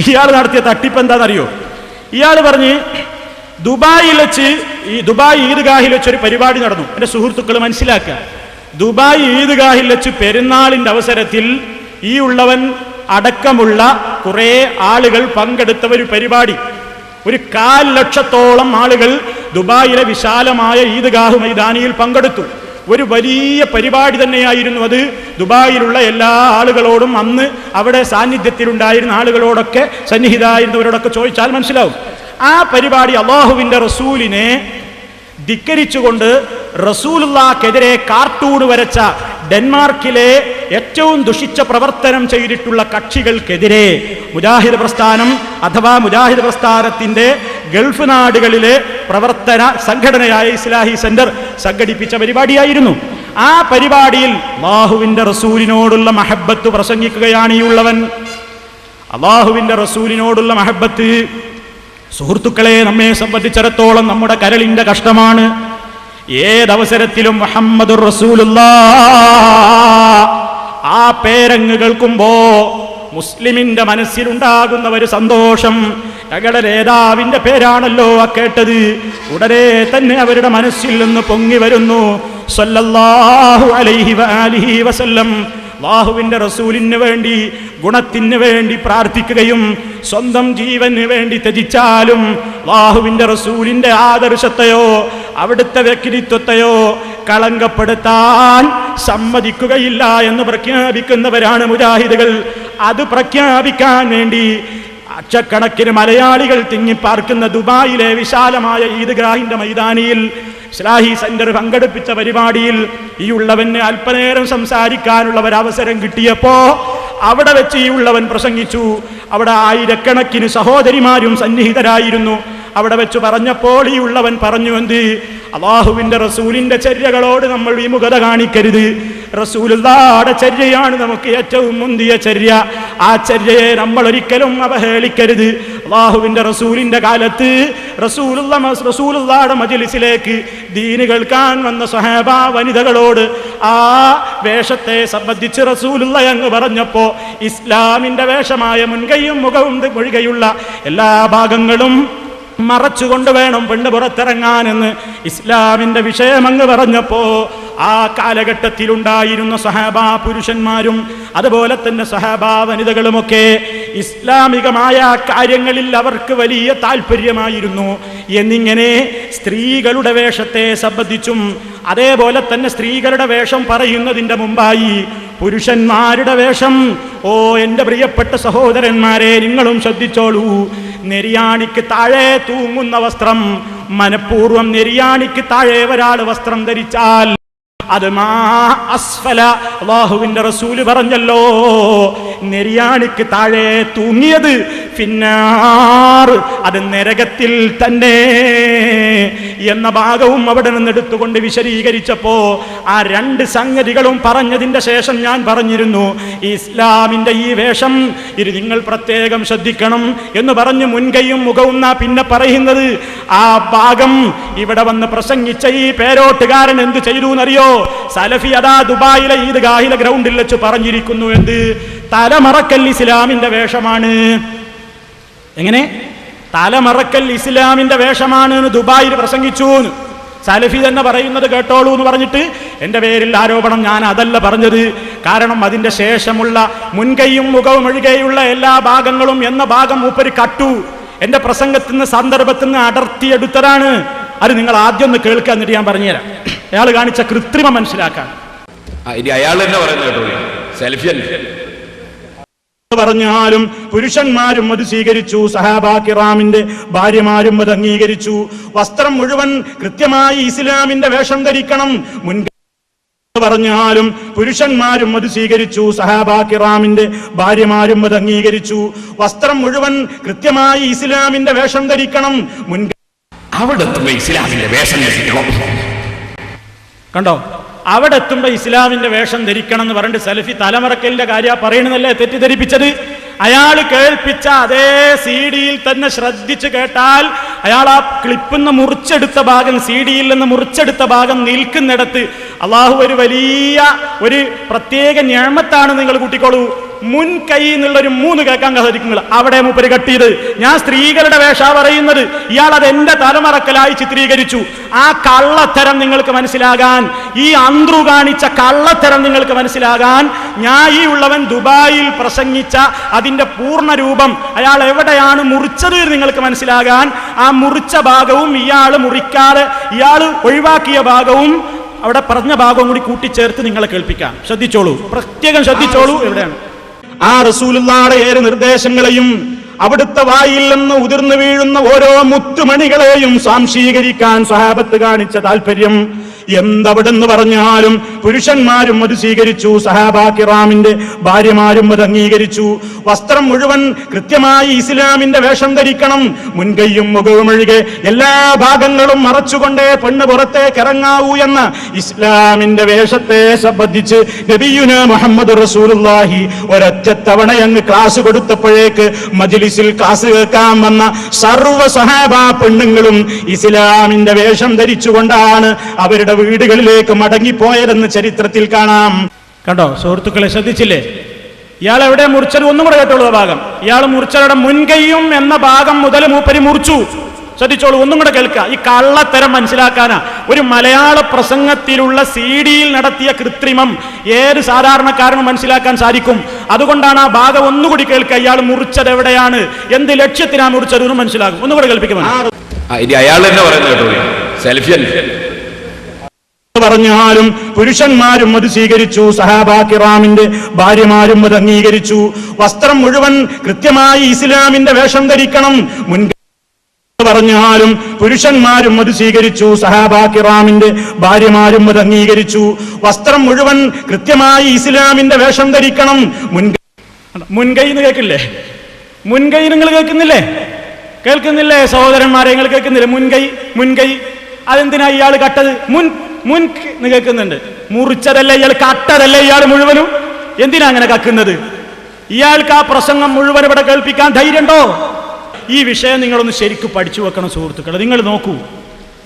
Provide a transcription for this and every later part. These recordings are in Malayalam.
ഇയാൾ നടത്തിയ തട്ടിപ്പ് എന്താണെന്നറിയോ? ഇയാൾ പറഞ്ഞ് ദുബായിൽ വെച്ച് ദുബായ് ഈദ്ഗാഹിൽ വെച്ചൊരു പരിപാടി നടന്നു. എൻ്റെ സുഹൃത്തുക്കൾ മനസ്സിലാക്കുക, ദുബായ് ഈദ്ഗാഹിൽ വെച്ച് പെരുന്നാളിൻ്റെ അവസരത്തിൽ ഈ ഉള്ളവൻ അടക്കമുള്ള കുറേ ആളുകൾ പങ്കെടുത്ത ഒരു പരിപാടി. 1,00,000 ആളുകൾ ദുബായിലെ വിശാലമായ ഈദ്ഗാഹ് മൈതാനിയിൽ പങ്കെടുത്തു. ഒരു വലിയ പരിപാടി തന്നെയായിരുന്നു അത്. ദുബായിലുള്ള എല്ലാ ആളുകളോടും, അന്ന് അവിടെ സാന്നിധ്യത്തിലുണ്ടായിരുന്ന ആളുകളോടൊക്കെ, സന്നിഹിതരായിരുന്നവരോടൊക്കെ ചോദിച്ചാൽ മനസ്സിലാവും. ആ പരിപാടി അല്ലാഹുവിൻ്റെ റസൂലിനെ ധിക്കരിച്ചുകൊണ്ട് റസൂലുള്ളാഹിക്കെതിരെ കാർട്ടൂൺ വരച്ച ഡെൻമാർക്കിലെ ഏറ്റവും ദുഷിച്ച പ്രവർത്തനം ചെയ്തിട്ടുള്ള കക്ഷികൾക്കെതിരെ മുജാഹിദ് പ്രസ്ഥാനം അഥവാ മുജാഹിദ് പ്രസ്ഥാനത്തിന്റെ ഗൾഫ് നാടുകളിലെ പ്രവർത്തന സംഘടനയായ ഇസ്ലാഹി സെന്റർ സംഘടിപ്പിച്ച പരിപാടിയായിരുന്നു. ആ പരിപാടിയിൽ അല്ലാഹുവിന്റെ റസൂലിനോടുള്ള മഹബ്ബത്ത് പ്രസംഗിക്കുകയാണ് ഈ ഉള്ളവൻ. അല്ലാഹുവിന്റെ റസൂലിനോടുള്ള മഹബ്ബത്ത്, സുഹൃത്തുക്കളെ, നമ്മെ സംബന്ധിച്ചിടത്തോളം നമ്മുടെ കരളിന്റെ കഷ്ടമാണ്. ഏതവസരത്തിലും മുഹമ്മദുർ റസൂലുള്ളാഹ് ആ പേരങ്ങ് കേൾക്കുമ്പോ മുസ്ലിമിന്റെ മനസ്സിലുണ്ടാകുന്ന ഒരു സന്തോഷം, ഞങ്ങളുടെ നേതാവിന്റെ പേരാണല്ലോ ആ കേട്ടത്, ഉടനെ തന്നെ അവരുടെ മനസ്സിൽ നിന്ന് പൊങ്ങി വരുന്നു സല്ലല്ലാഹു അലൈഹി വആലിഹി വസല്ലം. അല്ലാഹുവിന്റെ റസൂലിന് വേണ്ടി, ഗുണത്തിന് വേണ്ടി പ്രാർത്ഥിക്കുകയും സ്വന്തം ജീവന് വേണ്ടി ത്യജിച്ചാലും അല്ലാഹുവിന്റെ റസൂലിന്റെ ആദർശത്തെയോ അവിടുത്തെ വ്യക്തിത്വത്തെയോ കളങ്കപ്പെടുത്താൻ സമ്മതിക്കുകയില്ല എന്ന് പ്രഖ്യാപിക്കുന്നവരാണ് മുജാഹിദുകൾ. അത് പ്രഖ്യാപിക്കാൻ വേണ്ടി ലക്ഷക്കണക്കിന് മലയാളികൾ തിങ്ങിപ്പാർക്കുന്ന ദുബായിലെ വിശാലമായ ഈദ്ഗാഹിന്റെ മൈതാനിയിൽ ഇസ്ലാഹി സെന്റർ സംഘടിപ്പിച്ച പരിപാടിയിൽ ഈ ഉള്ളവന് അല്പനേരം സംസാരിക്കാനുള്ള ഒരവസരം കിട്ടിയപ്പോ അവിടെ വെച്ച് ഈ ഉള്ളവൻ പ്രസംഗിച്ചു. അവിടെ ആയിരക്കണക്കിന് സഹോദരിമാരും സന്നിഹിതരായിരുന്നു. അവിടെ വെച്ച് പറഞ്ഞപ്പോൾ ഈ ഉള്ളവൻ പറഞ്ഞു, എന്ത്? അല്ലാഹുവിന്റെ റസൂലിന്റെ ചര്യകളോട് നമ്മൾ വിമുഖത കാണിക്കരുത്. റസൂലുള്ളാഹിയുടെ ചര്യയാണ് നമുക്ക് ഏറ്റവും മുന്തിയ ചര്യ. ആ ചര്യയെ നമ്മൾ ഒരിക്കലും അവഹേളിക്കരുത്. അല്ലാഹുവിന്റെ റസൂലിന്റെ കാലത്ത് റസൂലുള്ളാഹിയുടെ മജ്ലിസിലേക്ക് ദീന് കേൾക്കാൻ വന്ന സ്വഹാബ വനിതകളോട് ആ വേഷത്തെ സംബന്ധിച്ച് റസൂലുള്ളാഹി അങ്ങ് പറഞ്ഞപ്പോ ഇസ്ലാമിന്റെ വേഷമായ മുൻകൈയും മുഖവും മൊഴികയുള്ള എല്ലാ ഭാഗങ്ങളും മറച്ചുകൊണ്ട് വേണം പെണ്ണ് പുറത്തിറങ്ങാനെന്ന് ഇസ്ലാമിന്റെ വിഷയം അങ്ങ് പറഞ്ഞപ്പോ ആ കാലഘട്ടത്തിലുണ്ടായിരുന്ന സഹാബാ പുരുഷന്മാരും അതുപോലെ തന്നെ സഹാബാ വനിതകളുമൊക്കെ ഇസ്ലാമികമായ കാര്യങ്ങളിൽ അവർക്ക് വലിയ താല്പര്യമായിരുന്നു. എന്നിങ്ങനെ സ്ത്രീകളുടെ വേഷത്തെ സംബന്ധിച്ചും അതേപോലെ തന്നെ സ്ത്രീകളുടെ വേഷം പറയുന്നതിൻ്റെ മുമ്പായി പുരുഷന്മാരുടെ വേഷം, ഓ എൻ്റെ പ്രിയപ്പെട്ട സഹോദരന്മാരെ, നിങ്ങളും ശ്രദ്ധിച്ചോളൂ. നെരിയാണിക്ക് താഴെ തൂങ്ങുന്ന വസ്ത്രം, മനഃപൂർവ്വം നെരിയാണിക്ക് താഴെ ഒരാൾ വസ്ത്രം ധരിച്ചാൽ അത് മാ അസ്ഫല, അല്ലാഹുവിന്റെ റസൂല് പറഞ്ഞല്ലോ, നെരിയാണിക്ക് താഴെ തൂങ്ങിയത് ഫിന്നാർ, അത് നരകത്തിൽ തന്നെ എന്ന ഭാഗവും അവിടെ നിന്ന് എടുത്തുകൊണ്ട് വിശദീകരിച്ചപ്പോ ആ രണ്ട് സംഗതികളും പറഞ്ഞതിന്റെ ശേഷം ഞാൻ പറഞ്ഞിരുന്നു, ഇസ്ലാമിന്റെ ഈ വേഷം ഇത് നിങ്ങൾ പ്രത്യേകം ശ്രദ്ധിക്കണം എന്ന് പറഞ്ഞ് മുൻകൈയും മുഖവും പിന്നെ പറയുന്നത്. ആ ഭാഗം ഇവിടെ വന്ന് പ്രസംഗിച്ച ഈ പേരോട്ടുകാരൻ എന്ത് ചെയ്തു എന്നറിയോ? സലഫി അതാ ദുബായിലെ ഈദ്ഗാഹിലെ ഗ്രൗണ്ടിൽ വെച്ച് പറഞ്ഞിരിക്കുന്നു, എന്ത്? തലമറക്കൽ ഇസ്ലാമിന്റെ വേഷമാണ്. എങ്ങനെ? തലമറക്കൽ ഇസ്ലാമിന്റെ വേഷമാണ് എന്ന് ദുബായിൽ പ്രസംഗിച്ചു. സലഫി തന്നെ പറയുന്നത് കേട്ടോളൂ എന്ന് പറഞ്ഞിട്ട് എൻ്റെ പേരിൽ ആരോപണം. ഞാൻ അതല്ല പറഞ്ഞത്. കാരണം അതിൻ്റെ ശേഷമുള്ള മുൻകൈയും മുഖവും ഒഴികെയുള്ള എല്ലാ ഭാഗങ്ങളും എന്ന ഭാഗം മൂപ്പര് കട്ടു. എൻ്റെ പ്രസംഗത്തിൽ നിന്ന് സന്ദർഭത്തിൽ നിന്ന് അടർത്തിയെടുത്തതാണ്. അത് നിങ്ങൾ ആദ്യം ഒന്ന് കേൾക്കുക, എന്നിട്ട് ഞാൻ പറഞ്ഞുതരാം. അയാൾ കാണിച്ച കൃത്രിമം മനസ്സിലാക്കാൻ. അയാൾ തന്നെ പറയുന്നത് സെൽഫി പറഞ്ഞാലും പുരുഷന്മാരും അത് സ്വീകരിച്ചു, സഹാബാ കിറാമിന്റെ ഭാര്യമാരും അത് അംഗീകരിച്ചു. വസ്ത്രം മുഴുവൻ കൃത്യമായി ഇസ്ലാമിന്റെ വേഷം ധരിക്കണം. പറഞ്ഞാലും പുരുഷന്മാരും അത് സ്വീകരിച്ചു, സഹാബാ കിറാമിന്റെ ഭാര്യമാരും അത് അംഗീകരിച്ചു. വസ്ത്രം മുഴുവൻ കൃത്യമായി ഇസ്ലാമിന്റെ വേഷം ധരിക്കണം. അവിടെ ഇസ്ലാമിന്റെ വേഷം ധരിക്കണം. കണ്ടോ? അവിടെ എത്തുമ്പോ ഇസ്ലാമിന്റെ വേഷം ധരിക്കണം എന്ന് പറഞ്ഞിട്ട് സലഫി തലമറക്കലിന്റെ കാര്യം പറയണമെന്നല്ലേ തെറ്റിദ്ധരിപ്പിച്ചത്. അയാൾ കേൾപ്പിച്ച അതേ CD-യിൽ തന്നെ ശ്രദ്ധിച്ചു കേട്ടാൽ അയാൾ ആ ക്ലിപ്പിന്ന് മുറിച്ചെടുത്ത ഭാഗം, CD-യിൽ നിന്ന് മുറിച്ചെടുത്ത ഭാഗം നിൽക്കുന്നിടത്ത് അള്ളാഹു ഒരു വലിയ ഒരു പ്രത്യേക നിഅമത്താണ് നിങ്ങൾ കൂട്ടിക്കോളൂ. മുൻകൈ എന്നുള്ളൊരു 3 കേൾക്കാൻ സാധിക്കും. അവിടെ മൂപ്പര് കട്ടിയത് ഞാൻ സ്ത്രീകളുടെ വേഷ പറയുന്നത്, ഇയാൾ അത് എന്റെ തലമറക്കലായി ചിത്രീകരിച്ചു. ആ കള്ളത്തരം നിങ്ങൾക്ക് മനസ്സിലാകാൻ, ഈ അന്ത്രു കാണിച്ച കള്ളത്തരം നിങ്ങൾക്ക് മനസ്സിലാകാൻ, ഞാൻ ഈ ഉള്ളവൻ ദുബായിൽ പ്രസംഗിച്ച അതിന്റെ പൂർണ്ണ രൂപം അയാൾ എവിടെയാണ് മുറിച്ചത് നിങ്ങൾക്ക് മനസ്സിലാകാൻ ആ മുറിച്ച ഭാഗവും ഇയാൾ മുറിക്കാതെ ഇയാൾ ഒഴിവാക്കിയ ഭാഗവും അവിടെ പറഞ്ഞ ഭാഗവും കൂടി കൂട്ടിച്ചേർത്ത് നിങ്ങളെ കേൾപ്പിക്കാം. ശ്രദ്ധിച്ചോളൂ, പ്രത്യേകം ശ്രദ്ധിച്ചോളൂ. എവിടെയാണ് ആ റസൂലുള്ളാഹിയുടെ 7 നിർദ്ദേശങ്ങളെയും അവിടുത്തെ വായിൽ നിന്ന് ഉതിർന്നു വീഴുന്ന ഓരോ മുത്തുമണികളെയും സാംശീകരിക്കാൻ സ്വഹാബത്ത് കാണിച്ച താല്പര്യം എന്തവിടെന്ന് പറഞ്ഞാലും പുരുഷന്മാരും അത് സ്വീകരിച്ചു, സഹാബാ കിറാമിന്റെ ഭാര്യമാരും അത് അംഗീകരിച്ചു. വസ്ത്രം മുഴുവൻ കൃത്യമായി ഇസ്ലാമിന്റെ വേഷം ധരിക്കണം, മുൻകൈയും മുഖവും ഒഴികെ എല്ലാ ഭാഗങ്ങളും മറച്ചുകൊണ്ടേ പെണ്ണ് പുറത്തേക്ക് ഇറങ്ങാവൂ എന്ന ഇസ്ലാമിന്റെ വേഷത്തെ സംബന്ധിച്ച് നബിയുനാ മുഹമ്മദ് റസൂലുള്ളാഹി ഒരൊറ്റ തവണ അങ്ങ് ക്ലാസ് കൊടുത്തപ്പോഴേക്ക് മജ്ലിസിൽ ക്ലാസ് കേൾക്കാൻ വന്ന സർവ്വ സഹാബാ പെണ്ണുങ്ങളും ഇസ്ലാമിന്റെ വേഷം ധരിച്ചുകൊണ്ടാണ് അവരുടെ വീടുകളിലേക്ക് മടങ്ങിപ്പോയതെന്ന് ചരിത്രത്തിൽ കാണാം. കണ്ടോ സുഹൃത്തുക്കളെ, ശ്രദ്ധിച്ചില്ലേ? ഇയാൾ എവിടെ മുറിച്ചത്? ഒന്നും കൂടെ കേട്ടോളൂ. ഭാഗം ഇയാൾ മുറിച്ചവരുടെ മുൻകൈയും എന്ന ഭാഗം മുതൽ മൂപ്പര് മുറിച്ചു. ശ്രദ്ധിച്ചോളൂ, ഒന്നും കൂടെ കേൾക്കുക. ഈ കള്ളത്തരം മനസ്സിലാക്കാനാ ഒരു മലയാള പ്രസംഗത്തിലുള്ള CD-യിൽ നടത്തിയ കൃത്രിമം ഏത് സാധാരണക്കാരനും മനസ്സിലാക്കാൻ സാധിക്കും. അതുകൊണ്ടാണ് ആ ഭാഗം ഒന്നുകൂടി കേൾക്കുക. ഇയാൾ മുറിച്ചത് എവിടെയാണ്, എന്ത് ലക്ഷ്യത്തിനാ മുറിച്ചത് എന്ന് മനസ്സിലാകും. ഒന്നുകൂടെ കേൾപ്പിക്കുമോ? അയാൾ തന്നെ പറയുന്നത് കേട്ടോ, സെൽഫി പറഞ്ഞാലും പുരുഷന്മാരും അത് സ്വീകരിച്ചു, സഹാബാ കിറാമിന്റെ ഭാര്യമാരും അത് അംഗീകരിച്ചു. വസ്ത്രം മുഴുവൻ കൃത്യമായി ഇസ്ലാമിന്റെ വേഷം ധരിക്കണം, മുൻകൈ പറഞ്ഞാലും പുരുഷന്മാരും അത് സ്വീകരിച്ചു, സഹാബാ കിറാമിന്റെ ഭാര്യമാരും അത് അംഗീകരിച്ചു. വസ്ത്രം മുഴുവൻ കൃത്യമായി ഇസ്ലാമിന്റെ വേഷം ധരിക്കണം, മുൻകൈ എന്ന് കേൾക്കില്ലേ? മുൻകൈ നിങ്ങൾ കേൾക്കുന്നില്ലേ? കേൾക്കുന്നില്ലേ സഹോദരന്മാരെ? നിങ്ങൾ കേൾക്കുന്നില്ലേ? മുൻകൈ അതെന്തിനാ ഇയാൾ കട്ടത്? മുൻ കേൾക്കുന്നുണ്ട്. മുറിച്ചതല്ലേ ഇയാൾ, കട്ടതല്ലേ ഇയാൾ മുഴുവനും? എന്തിനാ അങ്ങനെ കക്കുന്നത്? ഇയാൾക്ക് ആ പ്രസംഗം മുഴുവൻ ഇവിടെ കേൾപ്പിക്കാൻ ധൈര്യമുണ്ടോ? ഈ വിഷയം നിങ്ങളൊന്ന് ശരിക്കും പഠിച്ചു വെക്കണം സുഹൃത്തുക്കളെ. നിങ്ങൾ നോക്കൂ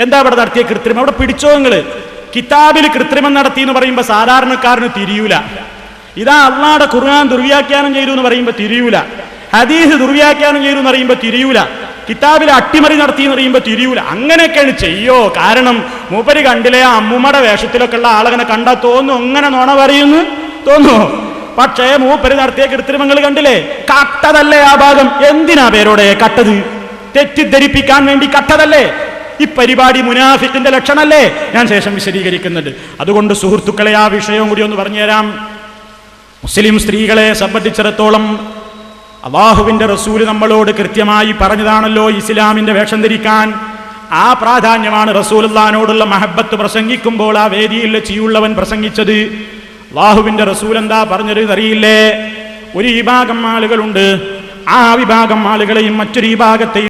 എന്താ ഇവിടെ നടത്തിയ കൃത്രിമം. അവിടെ പിടിച്ചോ നിങ്ങള്. കിതാബിൽ കൃത്രിമം നടത്തി എന്ന് പറയുമ്പോൾ സാധാരണക്കാരന് തിരിയൂല. ഇതാ അള്ളാഹുവിന്റെ ഖുർആൻ ദുർവ്യാഖ്യാനം ചെയ്തു എന്ന് പറയുമ്പോൾ തിരിയൂല. ഹദീസ് ദുർവ്യാഖ്യാനം ചെയ്തു എന്ന് പറയുമ്പോൾ തിരിയൂല. കിതാബിൽ അട്ടിമറി നടത്തി എന്ന് പറയുമ്പോൾ തിരിയൂല. അങ്ങനെയൊക്കെയാണ് ചെയ്യോ. കാരണം മൂപ്പര് കണ്ടില്ലേ, ആ അമ്മുമ്മയുടെ വേഷത്തിലൊക്കെ ഉള്ള ആളങ്ങനെ കണ്ടാ തോന്നും അങ്ങനെ നുണ പറയുന്നു തോന്നുമോ? പക്ഷേ മൂപ്പര് നടത്തിയ കൃത്രിമങ്ങൾ കണ്ടില്ലേ? കട്ടതല്ലേ ആ ഭാഗം? എന്തിനാ പേരോടെ കട്ടത്? തെറ്റിദ്ധരിപ്പിക്കാൻ വേണ്ടി കട്ടതല്ലേ? ഈ പരിപാടി മുനാഫിക്കിന്റെ ലക്ഷണല്ലേ? ഞാൻ ശേഷം വിശദീകരിക്കുന്നുണ്ട്. അതുകൊണ്ട് സുഹൃത്തുക്കളെ ആ വിഷയവും കൂടി ഒന്ന് പറഞ്ഞുതരാം. മുസ്ലിം സ്ത്രീകളെ സംബന്ധിച്ചിടത്തോളം അല്ലാഹുവിന്റെ റസൂല് നമ്മളോട് കൃത്യമായി പറഞ്ഞതാണല്ലോ ഇസ്ലാമിന്റെ വേഷം ധരിക്കാൻ. ആ പ്രാധാന്യമാണ് റസൂലുള്ളാഹിനോടുള്ള മഹബത്ത് പ്രസംഗിക്കുമ്പോൾ ആ വേദിയിൽ വെച്ചിയുള്ളവൻ പ്രസംഗിച്ചത്. അല്ലാഹുവിന്റെ റസൂൽ എന്താ പറഞ്ഞത് അറിയില്ലേ? ഒരു വിഭാഗം ആളുകളുണ്ട്, ആ വിഭാഗം ആളുകളെയും മറ്റൊരു വിഭാഗത്തെയും